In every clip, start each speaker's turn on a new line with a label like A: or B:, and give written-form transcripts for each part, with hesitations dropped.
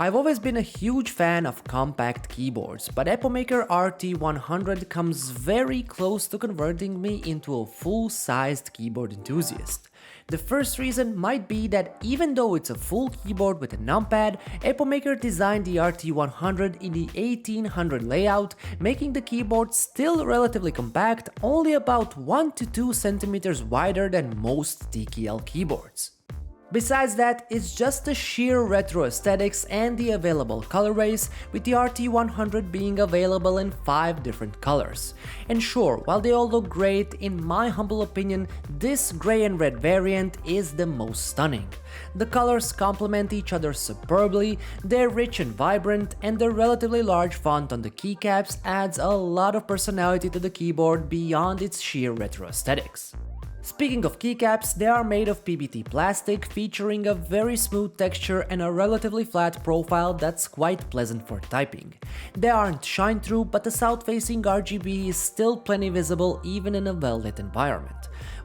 A: I've always been a huge fan of compact keyboards, but Epomaker RT100 comes very close to converting me into a full-sized keyboard enthusiast. The first reason might be that even though it's a full keyboard with a numpad, Epomaker designed the RT100 in the 1800 layout, making the keyboard still relatively compact, only about 1 to 2 centimeters wider than most TKL keyboards. Besides that, it's just the sheer retro aesthetics and the available colorways, with the RT100 being available in 5 different colors. And sure, while they all look great, in my humble opinion, this grey and red variant is the most stunning. The colors complement each other superbly, they're rich and vibrant, and the relatively large font on the keycaps adds a lot of personality to the keyboard beyond its sheer retro aesthetics. Speaking of keycaps, they are made of PBT plastic, featuring a very smooth texture and a relatively flat profile that's quite pleasant for typing. They aren't shine-through, but the south-facing RGB is still plenty visible even in a well-lit environment.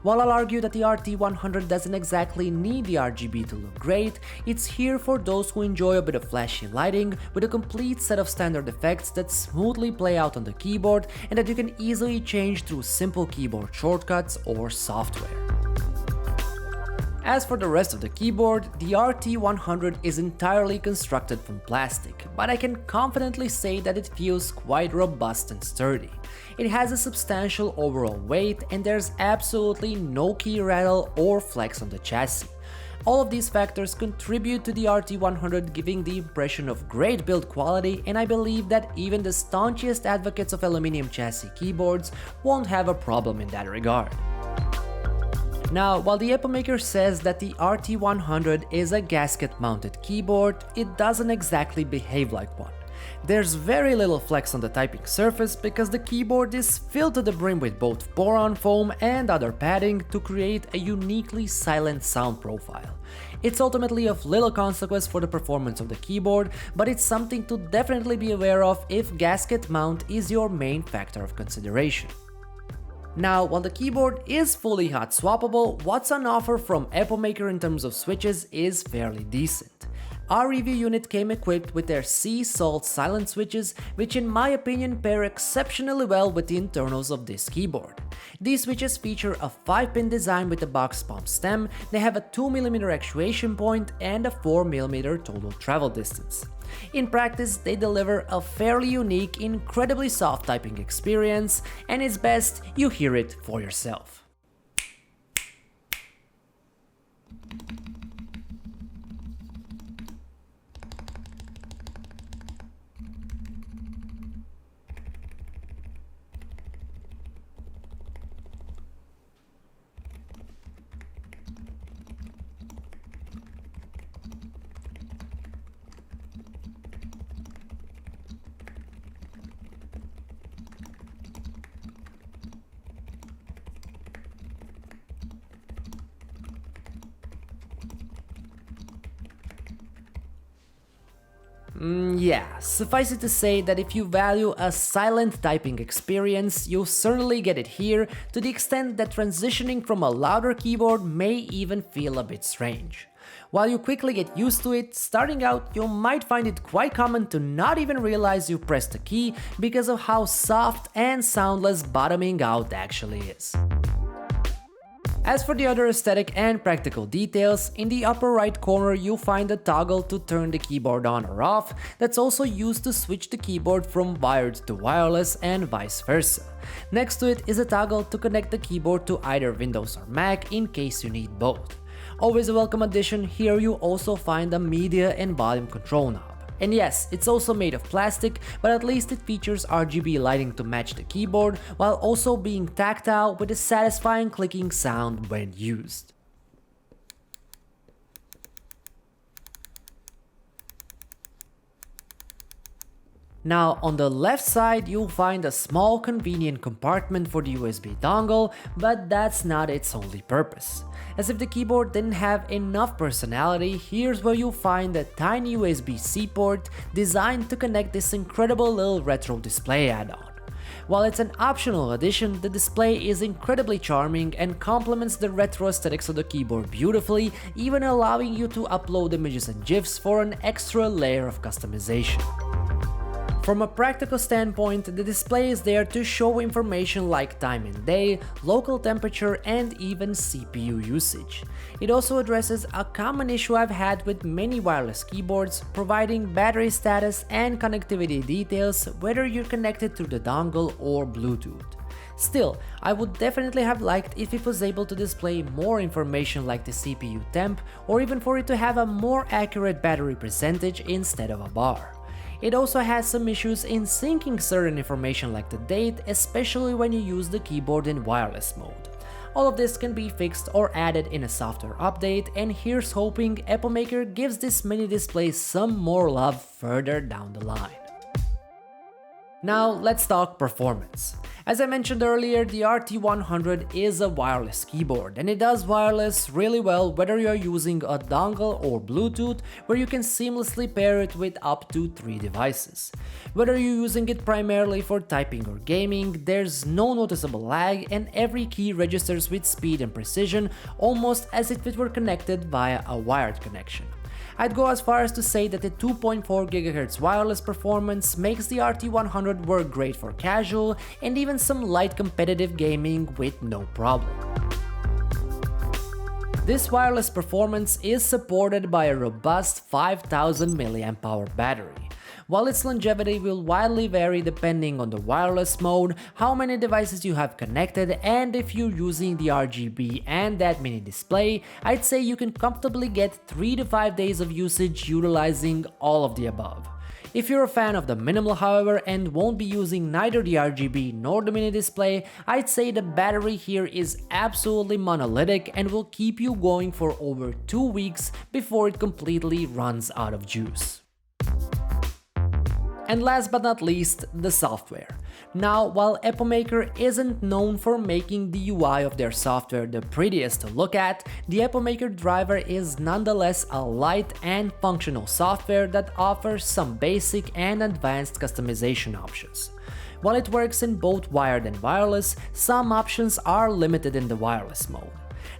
A: While I'll argue that the RT100 doesn't exactly need the RGB to look great, it's here for those who enjoy a bit of flashy lighting, with a complete set of standard effects that smoothly play out on the keyboard and that you can easily change through simple keyboard shortcuts or software. As for the rest of the keyboard, the RT100 is entirely constructed from plastic, but I can confidently say that it feels quite robust and sturdy. It has a substantial overall weight and there's absolutely no key rattle or flex on the chassis. All of these factors contribute to the RT100 giving the impression of great build quality, and I believe that even the staunchest advocates of aluminum chassis keyboards won't have a problem in that regard. Now, while the Epomaker says that the RT100 is a gasket-mounted keyboard, it doesn't exactly behave like one. There's very little flex on the typing surface because the keyboard is filled to the brim with both boron foam and other padding to create a uniquely silent sound profile. It's ultimately of little consequence for the performance of the keyboard, but it's something to definitely be aware of if gasket mount is your main factor of consideration. Now, while the keyboard is fully hot swappable, what's on offer from Epomaker in terms of switches is fairly decent. Our review unit came equipped with their Sea Salt silent switches, which in my opinion pair exceptionally well with the internals of this keyboard. These switches feature a 5-pin design with a box pump stem, they have a 2mm actuation point and a 4mm total travel distance. In practice, they deliver a fairly unique, incredibly soft typing experience, and it's best you hear it for yourself. Yeah, suffice it to say that if you value a silent typing experience, you'll certainly get it here, to the extent that transitioning from a louder keyboard may even feel a bit strange. While you quickly get used to it, starting out you might find it quite common to not even realize you pressed a key because of how soft and soundless bottoming out actually is. As for the other aesthetic and practical details, in the upper right corner you'll find a toggle to turn the keyboard on or off that's also used to switch the keyboard from wired to wireless and vice versa. Next to it is a toggle to connect the keyboard to either Windows or Mac in case you need both. Always a welcome addition, here you also find a media and volume control knob. And yes, it's also made of plastic, but at least it features RGB lighting to match the keyboard, while also being tactile with a satisfying clicking sound when used. Now, on the left side you'll find a small convenient compartment for the USB dongle, but that's not its only purpose. As if the keyboard didn't have enough personality, here's where you'll find a tiny USB-C port designed to connect this incredible little retro display add-on. While it's an optional addition, the display is incredibly charming and complements the retro aesthetics of the keyboard beautifully, even allowing you to upload images and GIFs for an extra layer of customization. From a practical standpoint, the display is there to show information like time and day, local temperature, and even CPU usage. It also addresses a common issue I've had with many wireless keyboards, providing battery status and connectivity details whether you're connected through the dongle or Bluetooth. Still, I would definitely have liked if it was able to display more information like the CPU temp, or even for it to have a more accurate battery percentage instead of a bar. It also has some issues in syncing certain information like the date, especially when you use the keyboard in wireless mode. All of this can be fixed or added in a software update, and here's hoping Epomaker gives this mini display some more love further down the line. Now let's talk performance. As I mentioned earlier, the RT100 is a wireless keyboard, and it does wireless really well whether you're using a dongle or Bluetooth, where you can seamlessly pair it with up to 3 devices. Whether you're using it primarily for typing or gaming, there's no noticeable lag, and every key registers with speed and precision, almost as if it were connected via a wired connection. I'd go as far as to say that the 2.4 GHz wireless performance makes the RT100 work great for casual and even some light competitive gaming with no problem. This wireless performance is supported by a robust 5000 mAh battery. While its longevity will widely vary depending on the wireless mode, how many devices you have connected, and if you're using the RGB and that mini display, I'd say you can comfortably get 3 to 5 days of usage utilizing all of the above. If you're a fan of the minimal, however, and won't be using neither the RGB nor the mini display, I'd say the battery here is absolutely monolithic and will keep you going for over 2 weeks before it completely runs out of juice. And last but not least, the software. Now, while Epomaker isn't known for making the UI of their software the prettiest to look at, the Epomaker driver is nonetheless a light and functional software that offers some basic and advanced customization options. While it works in both wired and wireless, some options are limited in the wireless mode.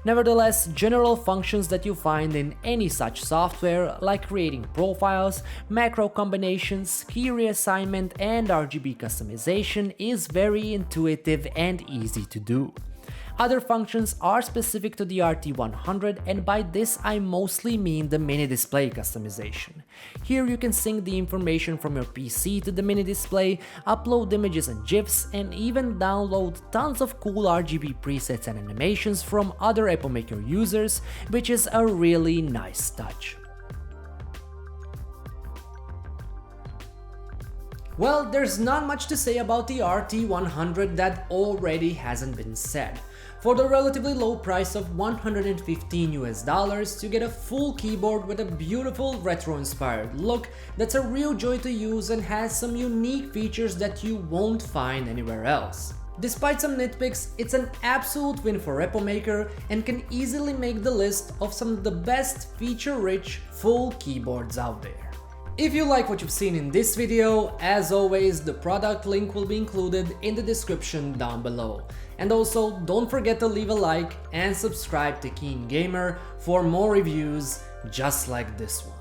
A: Nevertheless, general functions that you find in any such software, like creating profiles, macro combinations, key reassignment, and RGB customization, is very intuitive and easy to do. Other functions are specific to the RT100, and by this I mostly mean the mini display customization. Here you can sync the information from your PC to the mini display, upload images and GIFs, and even download tons of cool RGB presets and animations from other Epomaker users, which is a really nice touch. Well, there's not much to say about the RT100 that already hasn't been said. For the relatively low price of $115 you get a full keyboard with a beautiful retro-inspired look that's a real joy to use and has some unique features that you won't find anywhere else. Despite some nitpicks, it's an absolute win for Epomaker and can easily make the list of some of the best feature-rich full keyboards out there. If you like what you've seen in this video, as always, the product link will be included in the description down below. And also, don't forget to leave a like and subscribe to KeenGamer for more reviews just like this one.